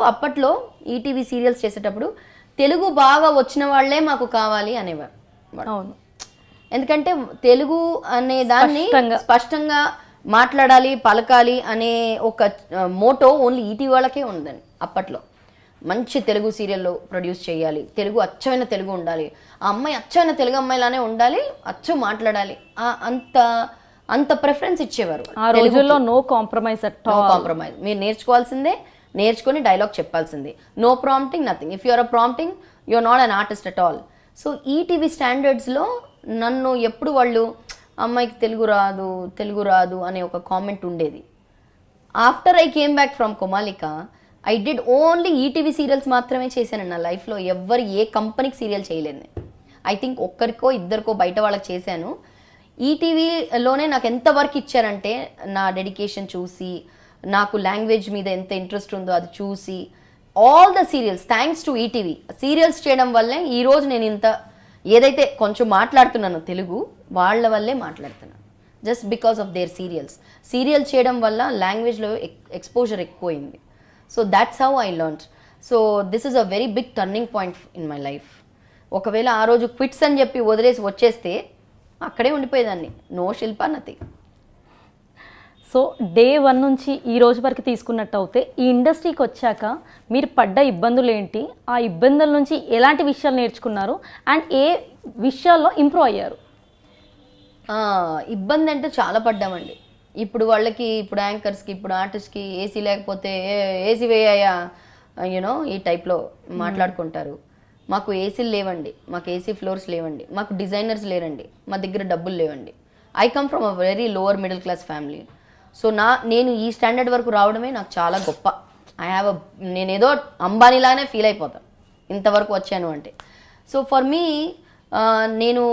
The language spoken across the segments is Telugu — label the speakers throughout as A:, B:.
A: అప్పట్లో ఈటీవీ సీరియల్స్ చేసేటప్పుడు తెలుగు బాగా వచ్చిన వాళ్ళే మాకు కావాలి అనేవారు.
B: అవును,
A: ఎందుకంటే తెలుగు అనే దాన్ని స్పష్టంగా మాట్లాడాలి, పలకాలి అనే ఒక మోటో ఓన్లీ ఈటీవీ వాళ్ళకే ఉందండి అప్పట్లో. మంచి తెలుగు సీరియల్లో ప్రొడ్యూస్ చేయాలి, తెలుగు అచ్చమైన తెలుగు ఉండాలి, ఆ అమ్మాయి అచ్చమైన తెలుగు అమ్మాయిలానే ఉండాలి, అచ్చు మాట్లాడాలి, అంత అంత ప్రిఫరెన్స్ ఇచ్చేవారు
B: ఆ రోజుల్లో. No compromise at all.
A: No compromise. మీరు నేర్చుకోవాల్సిందే, నేర్చుకుని డైలాగ్ చెప్పాల్సిందే. No prompting, nothing. If you're a prompting you're not an artist at all. So ETV స్టాండర్డ్స్లో నన్ను ఎప్పుడు వాళ్ళు అమ్మాయికి తెలుగు రాదు అనే ఒక కామెంట్ ఉండేది. After I came back from Komalika I did only ETV serials మాత్రమే చేశాను నా లైఫ్లో. ఎవ్వరు ఏ కంపెనీకి సీరియల్ చేయలేదు. ఐ థింక్ ఒక్కరికో ఇద్దరికో బయట వాళ్ళకి చేశాను. ఈటీవీలోనే నాకు ఎంత వర్క్ ఇచ్చారంటే నా డెడికేషన్ చూసి, నాకు లాంగ్వేజ్ మీద ఎంత ఇంట్రెస్ట్ ఉందో అది చూసి, all the serials thanks to ETV serials చేయడం వల్లే ఈరోజు నేను ఇంత ఏదైతే కొంచెం మాట్లాడుతున్నానో తెలుగు వాళ్ళ వల్లే మాట్లాడుతున్నాను. Just because of their serial చేయడం వల్ల లాంగ్వేజ్లో ఎక్స్పోజర్ ఎక్కువైంది. So that's how I learn. So this is a very big turning point in my life. ఒకవేళ ఆ రోజు క్విట్స్ అని చెప్పి వదిలేసి వచ్చేస్తే అక్కడే ఉండిపోయేదాన్ని. No Shilpa, nothing.
B: So day 1 నుంచి ఈ రోజు వరకు తీసుకున్నట్టు అయితే ఈ ఇండస్ట్రీకి వచ్చాక మీరు పడ్డ ఇబ్బందులు ఏంటి, ఆ ఇబ్బందుల నుంచి ఎలాంటి విషయాలు నేర్చుకున్నారు, అండ్ ఏ విషయాల్లో ఇంప్రూవ్ అయ్యారు?
A: ఇబ్బంది అంటే చాలా పడ్డామండి. ఇప్పుడు వాళ్ళకి, ఇప్పుడు యాంకర్స్కి, ఇప్పుడు ఆర్టిస్ట్కి ఏసీ లేకపోతే ఏసీ వేయ్యా యూనో ఈ టైప్లో మాట్లాడుకుంటారు. మాకు ఏసీలు లేవండి, మాకు ఏసీ ఫ్లోర్స్ లేవండి, మాకు డిజైనర్స్ లేరండి, మా దగ్గర డబ్బులు లేవండి. I come from a very lower middle class family. So నేను ఈ స్టాండర్డ్ వరకు రావడమే నాకు చాలా గొప్ప. నేనేదో అంబానీలానే ఫీల్ అయిపోతాను ఇంతవరకు వచ్చాను అంటే. సో ఫర్ మీ నేను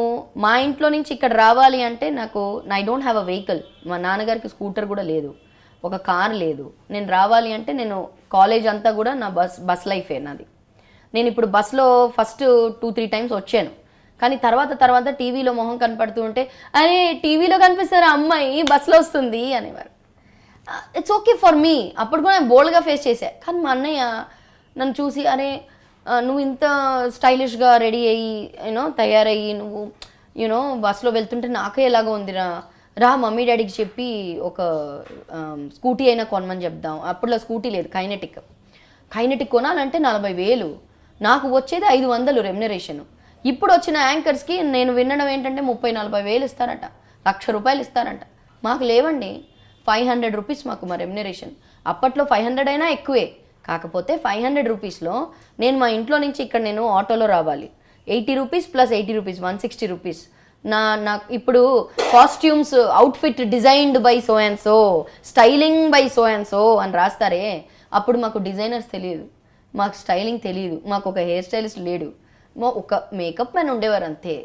A: మా ఇంట్లో నుంచి ఇక్కడ రావాలి అంటే నాకు I don't have a vehicle. మా నాన్నగారికి స్కూటర్ కూడా లేదు, ఒక కార్ లేదు. నేను రావాలి అంటే నేను కాలేజ్ అంతా కూడా నా బస్ లైఫే నాది. నేను ఇప్పుడు బస్లో ఫస్ట్ 2-3 టైమ్స్ వచ్చాను, కానీ తర్వాత టీవీలో మొహం కనపడుతూ ఉంటే అరే టీవీలో కనిపిస్తారా అమ్మాయి బస్సులో వస్తుంది అనేవారు. It's okay for me. అప్పుడు కూడా నేను బోల్డ్గా ఫేస్ చేశా. కానీ మా అన్నయ్య నన్ను చూసి అరే నువ్వు ఇంత స్టైలిష్గా రెడీ అయ్యి తయారయ్యి నువ్వు బస్సులో వెళ్తుంటే నాకే ఎలాగో ఉందిరా, రా మమ్మీ డాడీకి చెప్పి ఒక స్కూటీ అయినా కొనమని చెప్దాం. అప్పుడులో స్కూటీ లేదు, కైనెటిక్ కొనాలంటే 40,000, నాకు వచ్చేది 500 రెమ్యునరేషన్. ఇప్పుడు వచ్చిన యాంకర్స్కి నేను వినడం ఏంటంటే 30,000-40,000 ఇస్తారట, ₹1,00,000 ఇస్తారంట. మాకు లేవండి. 500 రూపీస్ మాకు మా రెమ్యునరేషన్. అప్పట్లో 500 అయినా ఎక్కువే. కాకపోతే 500 రూపీస్లో నేను మా ఇంట్లో నుంచి ఇక్కడ నేను ఆటోలో రావాలి. 80 రూపీస్ ప్లస్ 80 రూపీస్ 160 రూపీస్. నాకు ఇప్పుడు costumes outfit designed by so and so, styling by so and so అని రాస్తారే. అప్పుడు మాకు డిజైనర్స్ తెలియదు, మాకు స్టైలింగ్ తెలియదు, మాకు ఒక హెయిర్ స్టైలిస్ట్ లేడు, ఒక మేకప్ మ్యాన్ ఉండేవారు అంతే.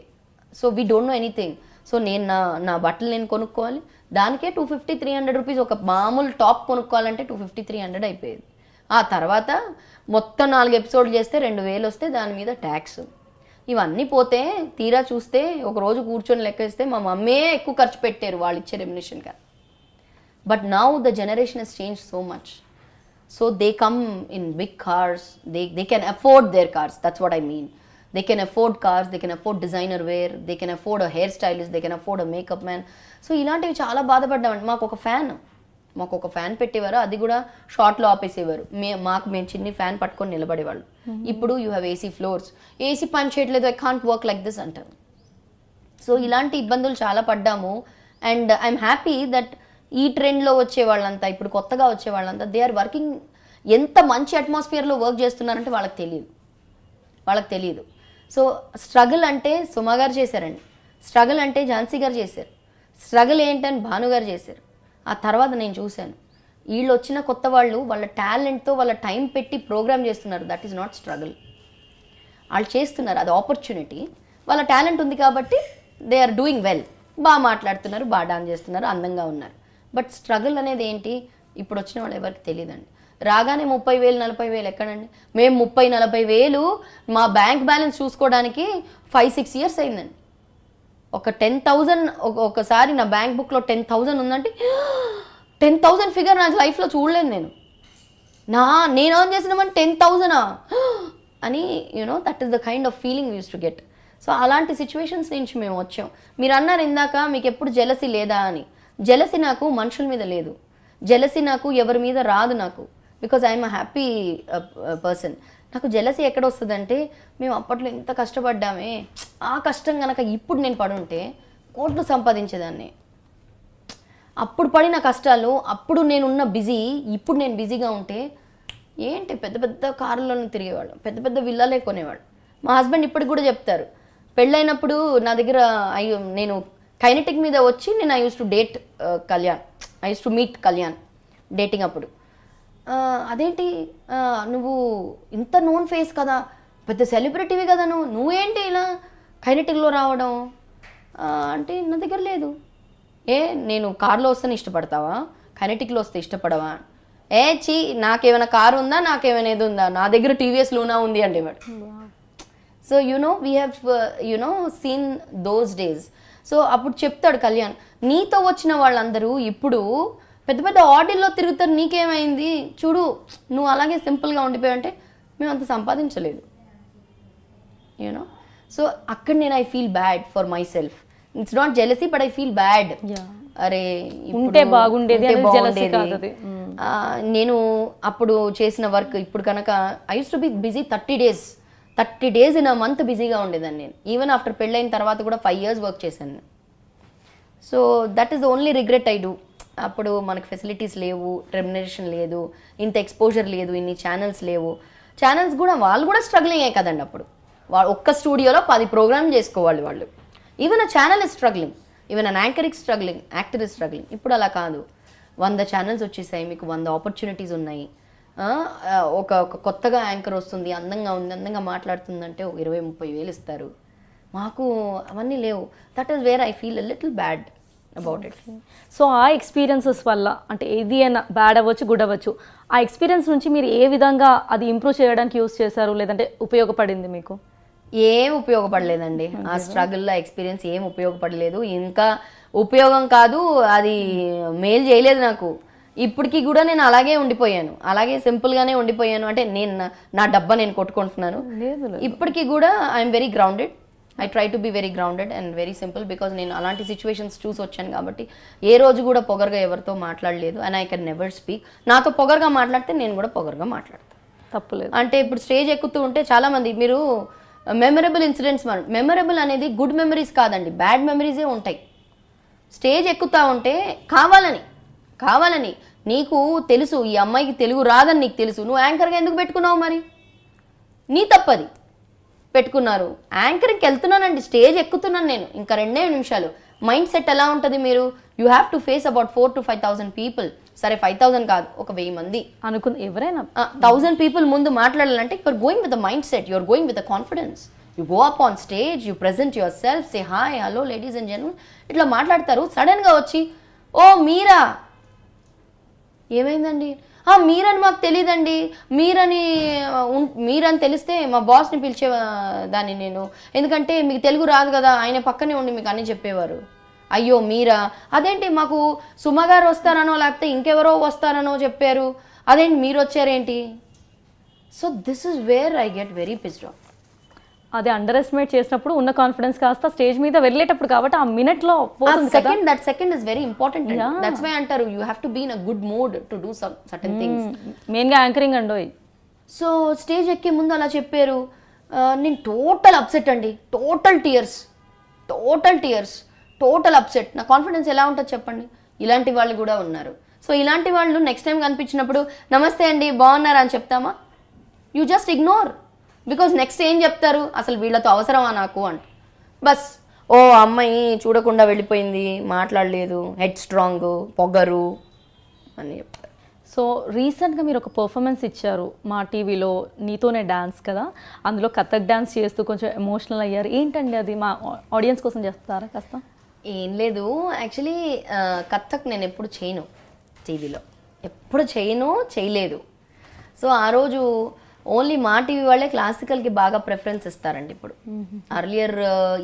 A: So we don't know anything. So నేను నా బట్టలు నేను కొనుక్కోవాలి, దానికే 250-300 రూపీస్. ఒక మామూలు టాప్ కొనుక్కోవాలంటే 250-300 అయిపోయేది. ఆ తర్వాత మొత్తం 4 ఎపిసోడ్లు చేస్తే 2,000 వస్తే దాని మీద ట్యాక్స్, ఇవన్నీ పోతే తీరా చూస్తే ఒకరోజు కూర్చొని లెక్క వేస్తే మా మమ్మీ ఎక్కువ ఖర్చు పెట్టారు వాళ్ళు ఇచ్చే రెమ్యునరేషన్గా. But now the generation has change so much. So they come in big cars, they can afford their cars, that's what I mean. They can afford cars, they can afford designer wear, they can afford a hairstylist, they can afford a makeup man. So ఇలాంటివి చాలా బాధపడ్డామండి. మాకు ఒక ఫ్యాన్ పెట్టేవారు, అది కూడా షార్ట్లో ఆపేసేవారు. మేము చిన్ని ఫ్యాన్ పట్టుకొని నిలబడేవాళ్ళు. ఇప్పుడు you have AC floors, AC పని చేయట్లేదు, I can't work like this అంటారు. సో ఇలాంటి ఇబ్బందులు చాలా పడ్డాము. అండ్ ఐఎమ్ హ్యాపీ దట్ ఈ ట్రెండ్లో వచ్చే వాళ్ళంతా, ఇప్పుడు కొత్తగా వచ్చే వాళ్ళంతా దే ఆర్ వర్కింగ్. ఎంత మంచి అట్మాస్ఫియర్లో వర్క్ చేస్తున్నారంటే వాళ్ళకి తెలియదు. సో స్ట్రగుల్ అంటే సుమా గారు చేశారండి, స్ట్రగుల్ అంటే ఝాన్సీ గారు చేశారు, స్ట్రగుల్ ఏంటని భాను గారు చేశారు. ఆ తర్వాత నేను చూశాను వీళ్ళు వచ్చిన కొత్త వాళ్ళు వాళ్ళ టాలెంట్తో వాళ్ళ టైం పెట్టి ప్రోగ్రామ్ చేస్తున్నారు. That is not struggle. వాళ్ళు చేస్తున్నారు, అది ఆపర్చునిటీ. వాళ్ళ టాలెంట్ ఉంది కాబట్టి దే ఆర్ డూయింగ్ వెల్, బాగా మాట్లాడుతున్నారు, బాగా డాన్స్ చేస్తున్నారు, అందంగా ఉన్నారు. బట్ స్ట్రగుల్ అనేది ఏంటి ఇప్పుడు వచ్చిన వాళ్ళు ఎవరికి తెలియదండి. రాగానే 30,000-40,000 ఎక్కడండి? మేము 30,000-40,000 మా బ్యాంక్ బ్యాలెన్స్ చూసుకోవడానికి 5-6 ఇయర్స్ అయిందండి. ఒక 10,000 ఒకసారి నా బ్యాంక్ బుక్లో 10,000 ఉందంటే 10,000 ఫిగర్ నా లైఫ్లో చూడలేను నేను. నేను ఎర్న్ చేసినామని 10,000 అని that is the kind of feeling use to get. So అలాంటి సిచ్యువేషన్స్ నుంచి మేము వచ్చాం. మీరు అన్నారు ఇందాక మీకు ఎప్పుడు జెలసీ లేదా అని. జెలసీ నాకు మనుషుల మీద లేదు, జెలసీ నాకు ఎవరి మీద రాదు నాకు, because I'm a happy person. నాకు జెలసీ ఎక్కడ వస్తుందంటే, మేము అప్పట్లో ఎంత కష్టపడ్డామే, ఆ కష్టం కనుక ఇప్పుడు నేను పడుంటే కోట్లు సంపాదించేదాన్ని. అప్పుడు పడిన కష్టాలు, అప్పుడు నేనున్న బిజీ, ఇప్పుడు నేను బిజీగా ఉంటే ఏంటి పెద్ద పెద్ద కార్లలో తిరిగేవాళ్ళం, పెద్ద పెద్ద విల్లాలే కొనేవాళ్ళు. మా హస్బెండ్ ఇప్పటికి కూడా చెప్తారు, పెళ్ళైనప్పుడు నా దగ్గర నేను కైనెటిక్ మీద వచ్చి నేను I use to date Kalyan, I use to meet Kalyan dating అప్పుడు. అదేంటి నువ్వు ఇంత నోన్ ఫేస్ కదా, పెద్ద సెలబ్రిటీవి కదా, నువ్వేంటి ఇలా కైనెటిక్లో రావడం అంటే నా దగ్గర లేదు. నేను కార్లో వస్తేనే ఇష్టపడతావా, కైనెటిక్లో వస్తే ఇష్టపడవా? నాకేమైనా కారు ఉందా, నాకేమైనా ఏది ఉందా, నా దగ్గర టీవీఎస్ లూనా ఉంది అంటే వాడు. So we have seen those days. So అప్పుడు చెప్తాడు కళ్యాణ్, నీతో వచ్చిన వాళ్ళందరూ ఇప్పుడు పెద్ద పెద్ద ఆడిల్లో తిరుగుతారు, నీకేమైంది చూడు, నువ్వు అలాగే సింపుల్గా ఉండిపోయావు అంటే మేము అంత సంపాదించలేదు. సో అక్కడ నేను I feel bad for my self. It's not jealousy but I feel bad. అరే
B: ఉంటే బాగుండేది.
A: నేను అప్పుడు చేసిన వర్క్ ఇప్పుడు కనుక I use to be busy 30 days in a month బిజీగా ఉండేదాన్ని నేను. ఈవెన్ ఆఫ్టర్ పెళ్ళైన తర్వాత కూడా 5 years వర్క్ చేశాను. So that is the only regret I do. అప్పుడు మనకు ఫెసిలిటీస్ లేవు, రెమ్యునరేషన్ లేదు, ఇంత ఎక్స్పోజర్ లేదు, ఇన్ని ఛానల్స్ లేవు. ఛానల్స్ కూడా వాళ్ళు కూడా స్ట్రగ్లింగ్ అయ్యాయి కదండి. అప్పుడు వాళ్ళు ఒక్క స్టూడియోలో 10 ప్రోగ్రామ్ చేసుకోవాలి వాళ్ళు. Even a channel is struggling, even an anchor is struggling, actor is struggling. ఇప్పుడు అలా కాదు, 100 ఛానల్స్ వచ్చేసాయి, మీకు 100 ఆపర్చునిటీస్ ఉన్నాయి. ఒక కొత్తగా యాంకర్ వస్తుంది, అందంగా ఉంది, అందంగా మాట్లాడుతుందంటే 20-30 వేలు ఇస్తారు. మాకు అవన్నీ లేవు. That is where I feel a little bad about it.
B: So ఆ ఎక్స్పీరియన్సెస్ వల్ల, అంటే ఏది అయినా బ్యాడ్ అవ్వచ్చు, గుడ్ అవ్వచ్చు, ఆ ఎక్స్పీరియన్స్ నుంచి మీరు ఏ విధంగా అది ఇంప్రూవ్ చేయడానికి యూస్ చేశారు, లేదంటే ఉపయోగపడింది మీకు?
A: ఏం ఉపయోగపడలేదండి. ఆ స్ట్రగుల్లో ఎక్స్పీరియన్స్ ఏం ఉపయోగపడలేదు. ఇంకా ఉపయోగం కాదు, అది మేలు చేయలేదు నాకు. ఇప్పటికీ కూడా నేను అలాగే ఉండిపోయాను, అలాగే సింపుల్గానే ఉండిపోయాను. అంటే నేను నా డబ్బా నేను కొట్టుకుంటున్నాను. ఇప్పటికీ కూడా I'm very grounded. I try to be very grounded and very simple, because నేను అలాంటి సిచ్యువేషన్స్ చూసి వచ్చాను కాబట్టి ఏ రోజు కూడా పొగరుగా ఎవరితో మాట్లాడలేదు. And I can never speak. నాతో పొగరుగా మాట్లాడితే నేను కూడా పొగరుగా మాట్లాడతాను,
B: తప్పులేదు.
A: అంటే ఇప్పుడు స్టేజ్ ఎక్కుతూ ఉంటే చాలామంది మీరు మెమరబుల్ ఇన్సిడెంట్స్, మెమరబుల్ అనేది గుడ్ మెమరీస్ కాదండి, బ్యాడ్ మెమరీసే ఉంటాయి. స్టేజ్ ఎక్కుతూ ఉంటే కావాలని నీకు తెలుసు ఈ అమ్మాయికి తెలుగు రాదని నీకు తెలుసు, నువ్వు యాంకర్గా ఎందుకు పెట్టుకున్నావు? మరి నీ తప్పది. పెట్టుకున్నారు, యాంకరింగ్కి వెళ్తున్నానండి, స్టేజ్ ఎక్కుతున్నాను నేను, ఇంకా 2 నిమిషాలు. మైండ్ సెట్ ఎలా ఉంటుంది? మీరు you have to face about 4,000 to 5,000 people. సరే 5,000 కాదు, ఒక 1000 మంది
B: అనుకుంది, ఎవరైనా
A: 1,000 పీపుల్ ముందు మాట్లాడాలంటే you're going with the mindset, you're going with the confidence. You go up on stage, you present yourself, say hi, hello ladies and gentlemen, ఇట్లా మాట్లాడతారు. సడన్గా వచ్చి ఓ మీరా, ఏమైందండి? మీరని మాకు తెలియదండి, మీరని తెలిస్తే మా బాస్ని పిలిచే దాన్ని నేను, ఎందుకంటే మీకు తెలుగు రాదు కదా, ఆయన పక్కనే ఉండి మీకు అన్నీ చెప్పేవారు. అయ్యో మీరా, అదేంటి మాకు సుమగారు వస్తారనో లేకపోతే ఇంకెవరో వస్తారనో చెప్పారు, అదేంటి మీరు వచ్చారేంటి? So this is where I get very pissed off.
B: అది అండర్ ఎస్టిమేట్ చేసినప్పుడు ఉన్న కాన్ఫిడెన్స్ కాస్త స్టేజ్ మీద వెళ్ళేటప్పుడు కాబట్టి ఆ మినిట్లో పోతుంది కదా.
A: That second is very important. That's why అంటారు you have to be in a good mood to do certain things.
B: మెయిన్గా యాంకరింగ్ అండోయ్.
A: సో స్టేజ్ ఎక్కే ముందు అలా చెప్పారు, నేను టోటల్ అప్సెట్ అండి, టోటల్ టీయర్స్, టోటల్ అప్సెట్. నా కాన్ఫిడెన్స్ ఎలా ఉంటుంది చెప్పండి? ఇలాంటి వాళ్ళు కూడా ఉన్నారు. సో ఇలాంటి వాళ్ళు నెక్స్ట్ టైం కనిపించినప్పుడు నమస్తే అండి బాగున్నారా అని చెప్తామా? You just ignore, because next ఏం చెప్తారు, అసలు వీళ్ళతో అవసరమా నాకు అంట. బస్ ఓ అమ్మాయి చూడకుండా వెళ్ళిపోయింది, మాట్లాడలేదు, హెడ్ స్ట్రాంగ్, పొగరు అని చెప్తారు.
B: సో రీసెంట్గా మీరు ఒక పర్ఫార్మెన్స్ ఇచ్చారు మా టీవీలో, నీతోనే డాన్స్ కదా, అందులో కథక్ డాన్స్ చేస్తూ కొంచెం ఎమోషనల్ అయ్యారు. ఏంటండి అది మా ఆడియన్స్ కోసం చేస్తారా కాస్త?
A: ఏం లేదు, యాక్చువల్లీ కథక్ నేను ఎప్పుడు చేయను, టీవీలో ఎప్పుడు చేయలేదు. సో ఆ రోజు ఓన్లీ మా టీవీ వాళ్ళే క్లాసికల్కి బాగా ప్రిఫరెన్స్ ఇస్తారండి. ఇప్పుడు అర్లియర్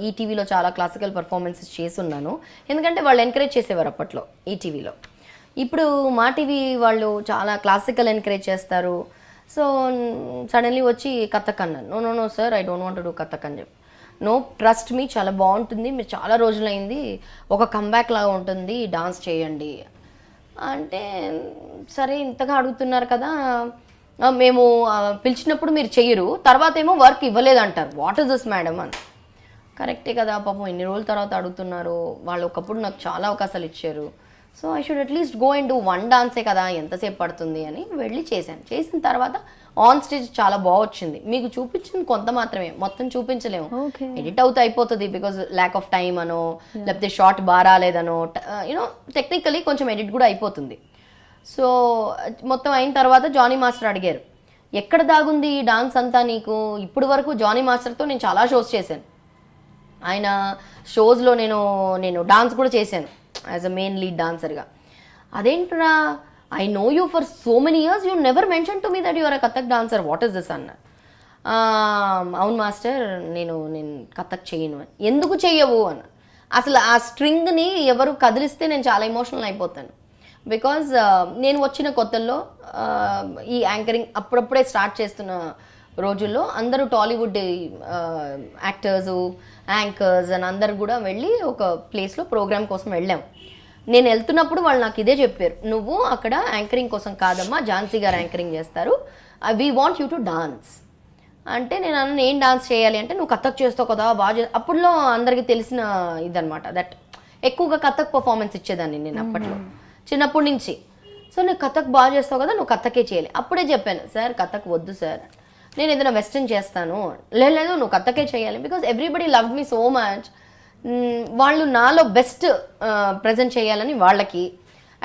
A: ఈ టీవీలో చాలా క్లాసికల్ పర్ఫార్మెన్సెస్ చేస్తున్నాను, ఎందుకంటే వాళ్ళు ఎంకరేజ్ చేసేవారు అప్పట్లో ఈ టీవీలో. ఇప్పుడు మా టీవీ వాళ్ళు చాలా క్లాసికల్ ఎంకరేజ్ చేస్తారు. సో సడన్లీ వచ్చి కథక్ అన్నాను. No sir, I don't want to do Kathak అని చెప్పి. నో, ట్రస్ట్ మీ, చాలా బాగుంటుంది, మీరు చాలా రోజులైంది, ఒక కంబ్యాక్ లాగా ఉంటుంది, డాన్స్ చేయండి అంటే, సరే ఇంతగా అడుగుతున్నారు కదా, మేము పిలిచినప్పుడు మీరు చెయ్యరు, తర్వాత ఏమో వర్క్ ఇవ్వలేదు అంటారు. వాట్ ఇస్ దిస్ మేడం అని. కరెక్టే కదా పాపం, ఎన్ని రోజుల తర్వాత అడుగుతున్నారు, వాళ్ళు ఒకప్పుడు నాకు చాలా అవకాశాలు ఇచ్చారు, so I should at least go and do one డాన్సే కదా, ఎంతసేపు పడుతుంది అని వెళ్ళి చేశాను. చేసిన తర్వాత ఆన్ స్టేజ్ చాలా బాగా వచ్చింది. మీకు చూపించింది కొంత మాత్రమే, మొత్తం చూపించలేము, ఎడిట్ అవుతూ అయిపోతుంది, బికాజ్ ల్యాక్ ఆఫ్ టైమ్ అనో లేకపోతే షార్ట్ బాగా రాలేదనో, యూనో టెక్నికలీ కొంచెం ఎడిట్ కూడా అయిపోతుంది. సో మొత్తం అయిన తర్వాత జానీ మాస్టర్ అడిగారు, ఎక్కడ దాగుంది ఈ డాన్స్ అంతా నీకు? ఇప్పుడు వరకు జానీ మాస్టర్తో నేను చాలా షోస్ చేశాను, ఆయన షోస్లో నేను డాన్స్ కూడా చేశాను యాజ్ అ మెయిన్ లీడ్ డాన్సర్గా. అదేంట్రా, I know you for so many years, you never mention to me that your a Kathak dancer, what is this అన్న. అవును మాస్టర్, నేను కథక్ చేయను. ఎందుకు చెయ్యవు అన్న. అసలు ఆ స్ట్రింగ్ని ఎవరు కదిలిస్తే నేను చాలా ఎమోషనల్ అయిపోతాను. బికాజ్ నేను వచ్చిన కొత్తల్లో ఈ యాంకరింగ్ అప్పుడప్పుడే స్టార్ట్ చేస్తున్న రోజుల్లో అందరూ టాలీవుడ్ యాక్టర్సు, యాంకర్స్ అని అందరు కూడా వెళ్ళి ఒక ప్లేస్లో ప్రోగ్రామ్ కోసం వెళ్ళాం. నేను వెళ్తున్నప్పుడు వాళ్ళు నాకు ఇదే చెప్పారు, నువ్వు అక్కడ యాంకరింగ్ కోసం కాదమ్మా, ఝాన్సీ గారు యాంకరింగ్ చేస్తారు, we want you to dance అంటే, నేను ఏం డాన్స్ చేయాలి అంటే, నువ్వు కథక్ చేస్తావు కదా బాగా. అప్పుడులో అందరికీ తెలిసిన ఇదనమాట, దట్ ఎక్కువగా కథక్ పర్ఫార్మెన్స్ ఇచ్చేదాన్ని నేను అప్పట్లో చిన్నప్పటి నుంచి. సో నువ్వు కథక్ బాగా చేస్తావు కదా, నువ్వు కథకే చేయాలి. అప్పుడే చెప్పాను, సార్ కథక్ వద్దు సార్, నేను ఏదైనా వెస్టర్న్ చేస్తాను. లేదు నువ్వు కథకే చేయాలి, because everybody love me so much. వాళ్ళు నాలో బెస్ట్ ప్రజెంట్ చేయాలని వాళ్ళకి,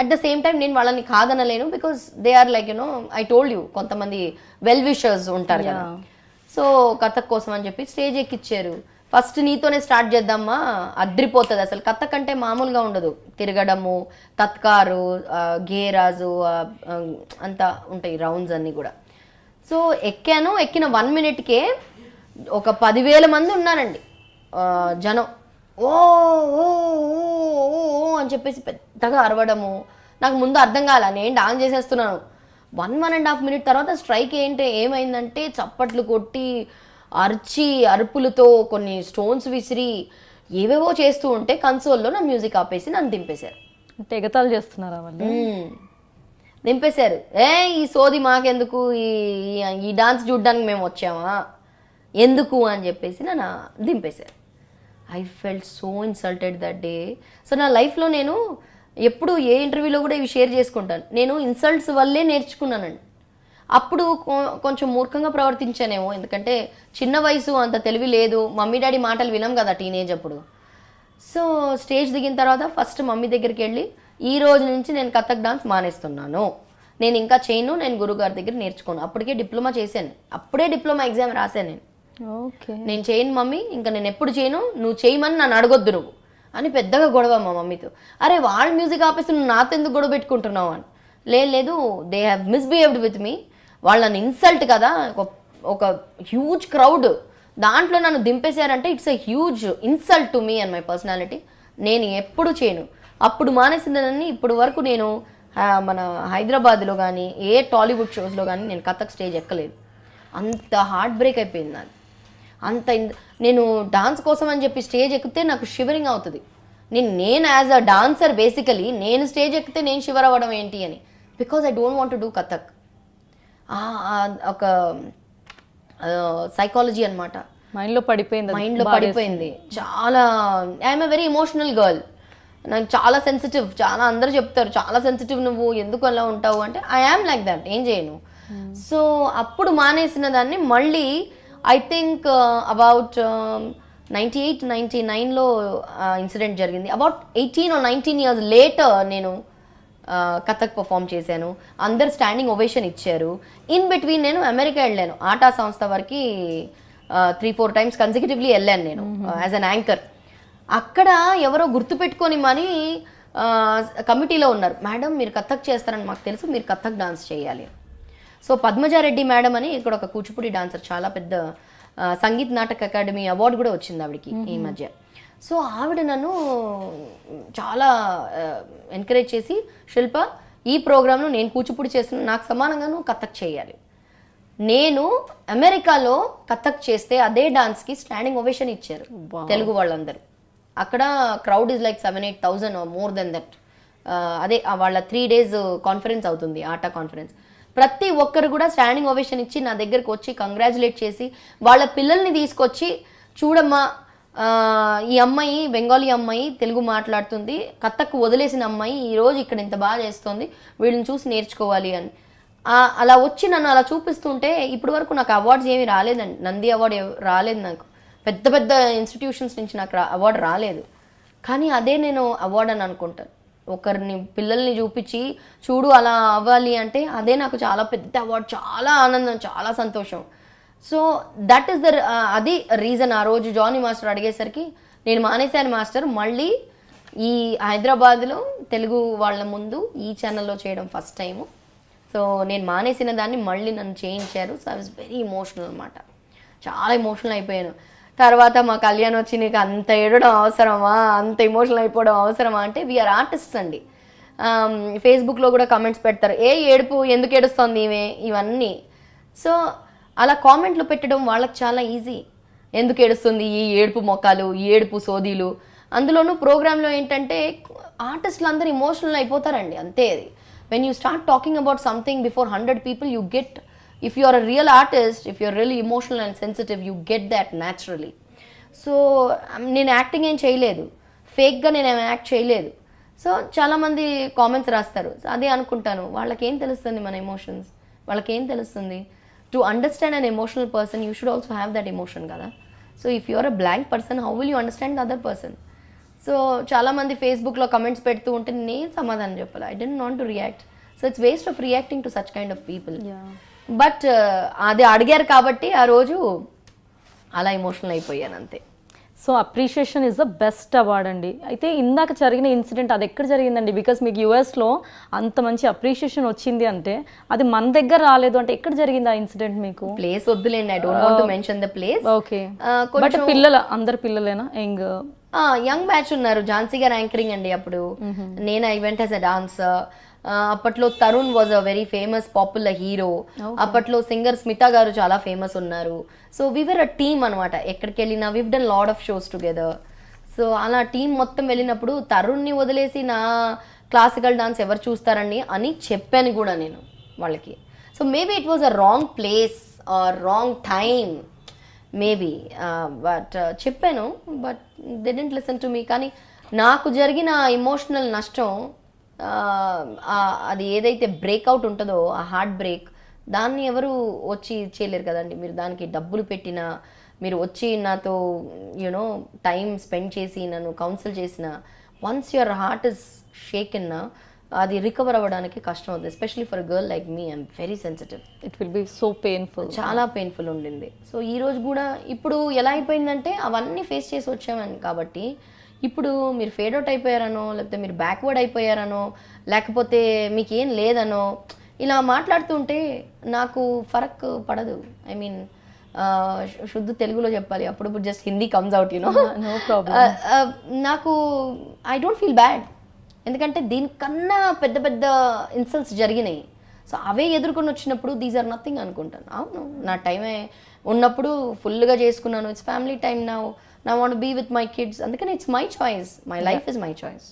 A: అట్ ద సేమ్ టైం నేను వాళ్ళని కాదనలేను, because they are like you know I told you, కొంతమంది వెల్ విషర్స్ ఉంటారు కదా. సో కథక్ కోసం అని చెప్పి స్టేజ్ ఎక్కిచ్చారు. ఫస్ట్ నీతోనే స్టార్ట్ చేద్దామా, అద్రిపోతుంది అసలు. కథక్ అంటే మామూలుగా ఉండదు, తిరగడము, తత్కారు, గేరాజు అంతా ఉంటాయి రౌండ్స్ అన్నీ కూడా. సో ఎక్కిన 1 minute ఒక 10,000 మంది ఉన్నారండి జనం. ఓ ఓ ఓ అని చెప్పేసి పెద్దగా అరవడము. నాకు ముందు అర్థం కాల, నేను డాన్స్ చేసేస్తున్నాను. 1.5 minute తర్వాత స్ట్రైక్ ఏమైందంటే చప్పట్లు కొట్టి అరిచి అరుపులతో కొన్ని స్టోన్స్ విసిరి ఏవేవో చేస్తూ ఉంటే కన్సోల్లో నా మ్యూజిక్ ఆపేసి నన్ను దింపేశారు.
B: ఎగతాళి చేస్తున్నారా వాళ్ళు?
A: దింపేశారు. ఈ సోది మాకెందుకు, ఈ డాన్స్ చూడ్డానికి మేము వచ్చామా ఎందుకు అని చెప్పేసి నన్ను దింపేశారు. I felt so insulted that day. So నా లైఫ్లో నేను ఎప్పుడు ఏ ఇంటర్వ్యూలో కూడా ఇవి షేర్ చేసుకుంటాను, నేను ఇన్సల్ట్స్ వల్లే నేర్చుకున్నానండి. అప్పుడు కొంచెం మూర్ఖంగా ప్రవర్తించానేమో, ఎందుకంటే చిన్న వయసు, అంత తెలివి లేదు, మమ్మీ డాడీ మాటలు వినాం కదా టీనేజ్ అప్పుడు. సో స్టేజ్ దిగిన తర్వాత ఫస్ట్ మమ్మీ దగ్గరికి వెళ్ళి, ఈ రోజు నుంచి నేను కథక్ డాన్స్ మానేస్తున్నాను, నేను ఇంకా చేయను, నేను గురుగారి దగ్గర నేర్చుకోను. అప్పటికే డిప్లొమా చేశాను, అప్పుడే డిప్లొమా ఎగ్జామ్ రాశాను నేను. నేను చేయను మమ్మీ, ఇంకా నేను ఎప్పుడు చేయను, నువ్వు చేయమని నన్ను అడగొద్దు నువ్వు అని పెద్దగా గొడవ మా మమ్మీతో. అరే వాళ్ళ మ్యూజిక్ ఆపేసి నువ్వు నాతో ఎందుకు గొడవ పెట్టుకుంటున్నావు అని. లేదు, they have misbehaved with me, వాళ్ళని ఇన్సల్ట్ కదా, ఒక హ్యూజ్ క్రౌడ్ దాంట్లో నన్ను దింపేశారంటే it's a huge insult to me and my personality. నేను ఎప్పుడు చేయను. అప్పుడు మానేసిందని ఇప్పుడు వరకు నేను మన హైదరాబాద్లో కానీ ఏ టాలీవుడ్ షోస్లో కానీ నేను కథక్ స్టేజ్ ఎక్కలేదు. అంత హార్ట్ బ్రేక్ అయిపోయింది నాది. నేను డాన్స్ కోసం అని చెప్పి స్టేజ్ ఎక్కితే నాకు షివరింగ్ అవుతుంది. నేను యాజ్ అ డాన్సర్ బేసికలీ నేను స్టేజ్ ఎక్కితే నేను షివర్ అవ్వడం ఏంటి అని, because I don't want to do Kathak. ఒక సైకాలజీ అనమాట, మైండ్లో పడిపోయింది చాలా. I'm a very emotional girl, నాకు చాలా సెన్సిటివ్. చాలా అందరూ చెప్తారు చాలా సెన్సిటివ్ నువ్వు, ఎందుకు అలా ఉంటావు అంటే ఐ యామ్ లైక్ దట్, ఏం చేయను. సో అప్పుడు మానేసిన దాన్ని మళ్ళీ ఐ థింక్ అబౌట్ 98-99లో ఇన్సిడెంట్ జరిగింది. అబౌట్ 18 or 19 years లేటర్ నేను కథక్ పర్ఫామ్ చేశాను. అందరు స్టాండింగ్ ఓవేషన్ ఇచ్చారు. ఇన్ బిట్వీన్ నేను అమెరికా వెళ్ళాను, ఆటా సంస్థ వరకు 3-4 times కన్సిక్యూటివ్లీ వెళ్ళాను నేను యాజ్ అన్ యాంకర్. అక్కడ ఎవరో గుర్తుపెట్టుకొని మరి కమిటీలో ఉన్నారు, మేడం మీరు కథక్ చేస్తారని మాకు తెలుసు, మీరు కథక్ డాన్స్ చేయాలి. సో పద్మజారెడ్డి మేడం అని ఇక్కడ ఒక కూచిపూడి డాన్సర్, చాలా పెద్ద సంగీత్ నాటక అకాడమీ అవార్డు కూడా వచ్చింది ఆవిడకి ఈ మధ్య. సో ఆవిడ నన్ను చాలా ఎంకరేజ్ చేసి, శిల్ప ఈ ప్రోగ్రాంలో నేను కూచిపూడి చేస్తున్నా, నాకు సమానంగా నువ్వు కథక్ చేయాలి. నేను అమెరికాలో కథక్ చేస్తే అదే డాన్స్కి స్టాండింగ్ ఓవేషన్ ఇచ్చారు తెలుగు వాళ్ళందరూ. అక్కడ crowd is like 7-8,000 or more than that. అదే వాళ్ళ 3 days కాన్ఫరెన్స్ అవుతుంది, ఆటా కాన్ఫరెన్స్. ప్రతి ఒక్కరు కూడా స్టాండింగ్ ఓవేషన్ ఇచ్చి నా దగ్గరకు వచ్చి కంగ్రాచులేట్ చేసి వాళ్ళ పిల్లల్ని తీసుకొచ్చి, చూడమ్మా ఈ అమ్మాయి బెంగాలీ అమ్మాయి తెలుగు మాట్లాడుతుంది, కథక్ వదిలేసిన అమ్మాయి ఈరోజు ఇక్కడ ఇంత బాగా చేస్తుంది, వీళ్ళని చూసి నేర్చుకోవాలి అని అలా వచ్చి నన్ను అలా చూపిస్తుంటే, ఇప్పటి వరకు నాకు అవార్డ్స్ ఏమీ రాలేదండి. నంది అవార్డు రాలేదు నాకు, పెద్ద పెద్ద ఇన్స్టిట్యూషన్స్ నుంచి నాకు అవార్డు రాలేదు. కానీ అదే నేను అవార్డు అని అనుకుంటాను. ఒకరిని పిల్లల్ని చూపించి చూడు అలా అవ్వాలి అంటే అదే నాకు చాలా పెద్ద అవార్డు, చాలా ఆనందం, చాలా సంతోషం. సో దట్ ఈస్ ద అది రీజన్. ఆ రోజు జానీ మాస్టర్ అడిగేసరికి నేను మానేశాను మాస్టర్, మళ్ళీ ఈ హైదరాబాద్లో తెలుగు వాళ్ళ ముందు ఈ ఛానల్లో చేయడం ఫస్ట్ టైము. సో నేను మానేసిన దాన్ని మళ్ళీ నన్ను చేయించారు. So I was very emotional అనమాట, చాలా ఎమోషనల్ అయిపోయాను. తర్వాత మా కళ్యాణ్ వచ్చి నీకు అంత ఏడవడం అవసరమా, అంత ఎమోషనల్ అయిపోవడం అవసరమా అంటే, వీఆర్ ఆర్టిస్ట్స్ అండి. ఫేస్బుక్లో కూడా కామెంట్స్ పెడతారు, ఏడుపు ఎందుకు ఏడుస్తుంది ఈమె, ఇవన్నీ. సో అలా కామెంట్లు పెట్టడం వాళ్ళకి చాలా ఈజీ. ఎందుకు ఏడుస్తుంది ఈ ఏడుపు మొక్కలు, ఈ ఏడుపు సోదీలు. అందులోనూ ప్రోగ్రాంలో ఏంటంటే ఆర్టిస్టులు అందరూ ఎమోషనల్ అయిపోతారండి, అంతే. అది when you start talking about something before 100 people, you get, if you are a real artist, if you are really emotional and sensitive, you get that naturally. So నేను యాక్టింగ్ ఏం చేయలేదు, ఫేక్గా నేను యాక్ట్ చేయలేదు. సో చాలామంది కామెంట్స్ రాస్తారు. సో అదే అనుకుంటాను, వాళ్ళకేం తెలుస్తుంది మన ఎమోషన్స్, వాళ్ళకేం తెలుస్తుంది. To understand an emotional person you should also have that emotion కదా. So if you are a blank person, how will you understand the other person. So చాలామంది ఫేస్బుక్లో కమెంట్స్ పెడుతూ ఉంటే నేను సమాధానం చెప్పాలి. I don't want to react. So it's waste of reacting to such kind of people. But అది అడిగారు కాబట్టి ఆ రోజు అలా ఎమోషనల్ అయిపోయాను, అంతే.
B: So appreciation is the best award అండి. అయితే ఇందాక జరిగిన ఇన్సిడెంట్ అది ఎక్కడ జరిగిందండి? బికాస్ మీకు యూఎస్లో అంత మంచి అప్రిషియేషన్ వచ్చింది అంటే అది మన దగ్గర రాలేదు అంటే ఎక్కడ జరిగింది ఆ ఇన్సిడెంట్ మీకు?
A: ప్లేస్ వద్దులేండి, I don't want to mention the place.
B: Okay, but పిల్లల అందరు పిల్లలేనా?
A: యంగ్ బ్యాచ్ ఉన్నారు. ఝాన్సీ గారు యాంకరింగ్ అండి అప్పుడు. నేను I went as a dancer. అప్పట్లో Tarun was a very famous popular hero. అప్పట్లో సింగర్ స్మితా గారు చాలా ఫేమస్ ఉన్నారు. సో వీవర్ అ టీమ్ అనమాట. ఎక్కడికి వెళ్ళినా weave done lot of shows together. So అలా టీం మొత్తం వెళ్ళినప్పుడు తరుణ్ని వదిలేసి నా క్లాసికల్ డాన్స్ ఎవరు చూస్తారండి అని చెప్పాను కూడా నేను వాళ్ళకి. So maybe it was a wrong place or wrong time maybe, but చెప్పాను. But they didn't listen to me. కానీ నాకు జరిగిన ఎమోషనల్ నష్టం, అది ఏదైతే బ్రేక్అవుట్ ఉంటుందో ఆ హార్ట్ బ్రేక్, దాన్ని ఎవరు వచ్చి చేయలేరు కదండి. మీరు దానికి డబ్బులు పెట్టినా, మీరు వచ్చి నాతో యూనో టైం స్పెండ్ చేసి నన్ను కౌన్సిల్ చేసిన, వన్స్ యువర్ హార్ట్ ఇస్ షేకెన్, అది రికవర్ అవ్వడానికి కష్టం అవుతుంది. Especially for girl like me, I'm very sensitive.
B: It will be so painful,
A: చాలా పెయిన్ఫుల్ ఉండింది. సో ఈ రోజు కూడా ఇప్పుడు ఎలా అయిపోయిందంటే అవన్నీ ఫేస్ చేసి వచ్చామని కాబట్టి ఇప్పుడు మీరు ఫేడ్ అవుట్ అయిపోయారనో, లేకపోతే మీరు బ్యాక్వర్డ్ అయిపోయారనో, లేకపోతే మీకు ఏం లేదనో ఇలా మాట్లాడుతుంటే నాకు ఫరక్ పడదు. ఐ మీన్ శుద్ధ తెలుగులో చెప్పాలి, అప్పుడప్పుడు just Hindi comes out, you know.
B: No problem.
A: నాకు ఐ డోంట్ ఫీల్ బ్యాడ్, ఎందుకంటే దీనికన్నా పెద్ద పెద్ద ఇన్సల్ట్స్ జరిగినాయి. సో అవే ఎదుర్కొని వచ్చినప్పుడు దీస్ ఆర్ నథింగ్ అనుకుంటాను. అవును, నా టైమే ఉన్నప్పుడు ఫుల్గా చేసుకున్నాను. It's family time now. I want to be with my kids. అందుకని it's my choice. My life is my choice.